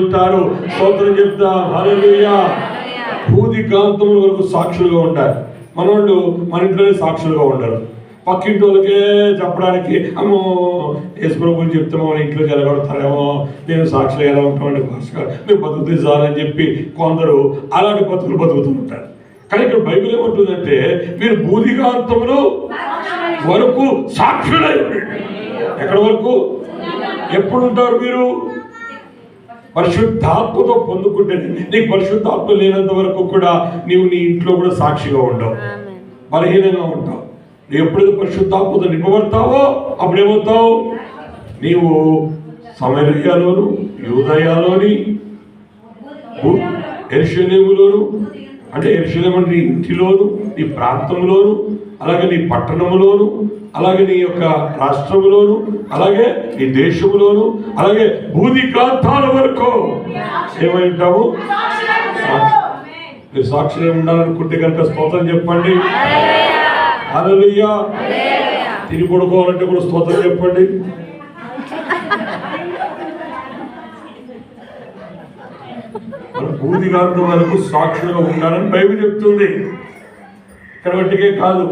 ఉంటారు. స్తోత్రం చెప్తా. హల్లెలూయా. భూదిగాంతముల వరకు సాక్షులుగా ఉంటారు. మనోళ్ళు మన ఇంట్లోనే సాక్షులుగా ఉండరు. పక్కింటి వాళ్ళకే చెప్పడానికి అమ్మో యేసు ప్రభువుని చెప్తే మన ఇంట్లో జరగడతారేమో, నేను సాక్షులు ఎలా ఉంటామండి భాస్కర్, మేము బతుకుతే చాలని చెప్పి కొందరు అలాంటి బతుకులు బతుకుతూ ఉంటారు. కానీ ఇక్కడ బైబిల్ ఏమంటుందంటే మీరు భూదిగాంతములు వరకు సాక్షులై ఉండండి. ఎక్కడి వరకు? ఎప్పుడు ఉంటారు మీరు? పరిశుద్ధాత్మతో పొందుకుంటే. నీకు పరిశుద్ధాత్మ లేనంత వరకు కూడా నీవు నీ ఇంట్లో కూడా సాక్షిగా ఉండవు, బలహీనంగా ఉంటావు. నువ్వు ఎప్పుడైతే పరిశుద్ధాత్మతో నింపబడతావో అప్పుడేమవుతావు? నీవు సమరయలోను, యూదయలోని, యెరూషలేములోను, అంటే యెరూషలేము నీ ఇంటిలోను, నీ ప్రాంతంలోను, అలాగే నీ పట్టణములోను, అలాగే నీ యొక్క రాష్ట్రములోను, అలాగే నీ దేశములోను, అలాగే భూదిగాంతాల వరకు ఏమై ఉంటాము? మీరు సాక్షులు ఉండాలనుకుంటే కనుక స్తోత్రం చెప్పండి. హల్లెలూయా. తిని పడుకోవాలంటే కూడా స్తోత్రం చెప్పండి. మన భూదిగాంతం వరకు సాక్షులుగా ఉండాలని బైబిల్ చెప్తుంది. ఇక్కడ బట్టికే కాదు.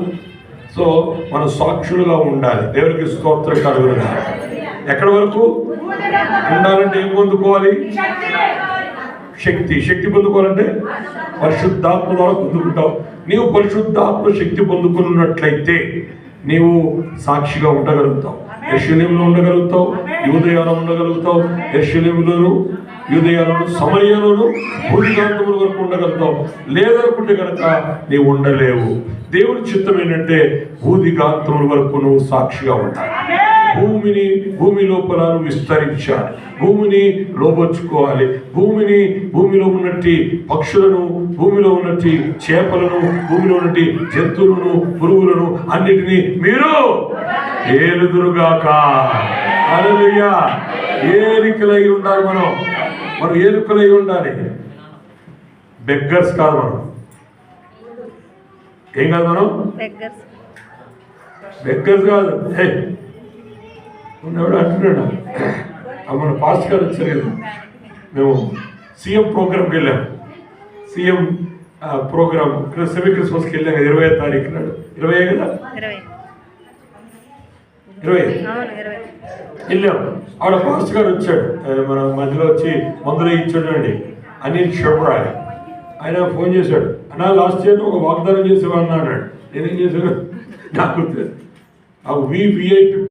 సో మనం సాక్షులుగా ఉండాలి. దేవునికి స్తోత్రం కలుగును. ఎక్కడి వరకు ఉండాలంటే ఏం పొందుకోవాలి? శక్తి పొందుకోవాలంటే పరిశుద్ధాత్మ ద్వారా పొందుకుంటావు. నీవు పరిశుద్ధాత్మ శక్తి పొందుకున్నట్లయితే నీవు సాక్షిగా ఉండగలుగుతావు. యెరూషలేములో ఉండగలుగుతావు, యూదయలో ఉండగలుగుతావు, యెరూషలేములోను, యూదయలోను, సమరయలోను, భూదిగాంతముల వరకు ఉండగలుగుతావు. లేదనుకుంటే కనుక నీవు ఉండలేవు. దేవుడి చిత్తం ఏంటంటే భూదిగాంతముల వరకు నువ్వు సాక్షిగా ఉండాలి. భూమి లోపల విస్తరించాలి, భూమిని లోబర్చుకోవాలి. భూమిలో ఉన్నట్టి పక్షులను, భూమిలో ఉన్నట్టి చేపలను, భూమిలో ఉన్నట్టి జంతువులను, పురుగులను అన్నిటినీ మీరు ఏలుదురుగాక. హల్లెలూయా. ఏలికలై ఉండాలి. మనం ఏలికలై ఉండాలి. బెగ్గర్స్ కాదు. మనం ఏం కాదు, మనం బెగ్గర్స్ కాదు. ఉన్నవాడు అంటున్నాడు, మన పాస్ట్ గారు వచ్చారు కదా, మేము సీఎం ప్రోగ్రామ్కి వెళ్ళాము. సీఎం ప్రోగ్రామ్ సెమీ క్రిస్మస్కి వెళ్ళాం కదా, 20వ తారీఖు నాడు. 20 కదా, 20 వెళ్ళాం. ఆవిడ పాస్ట్ గారు వచ్చాడు, మన మధ్యలో వచ్చి మందులో ఇచ్చాడండి, అనిల్ షబ్రాయ్. ఆయన ఫోన్ చేశాడు, అన్నా లాస్ట్ ఇయర్ ఒక వాగ్దానం చేసేవాడిని అన్నాడు. నేనేం చేశాను నాకు విఐపి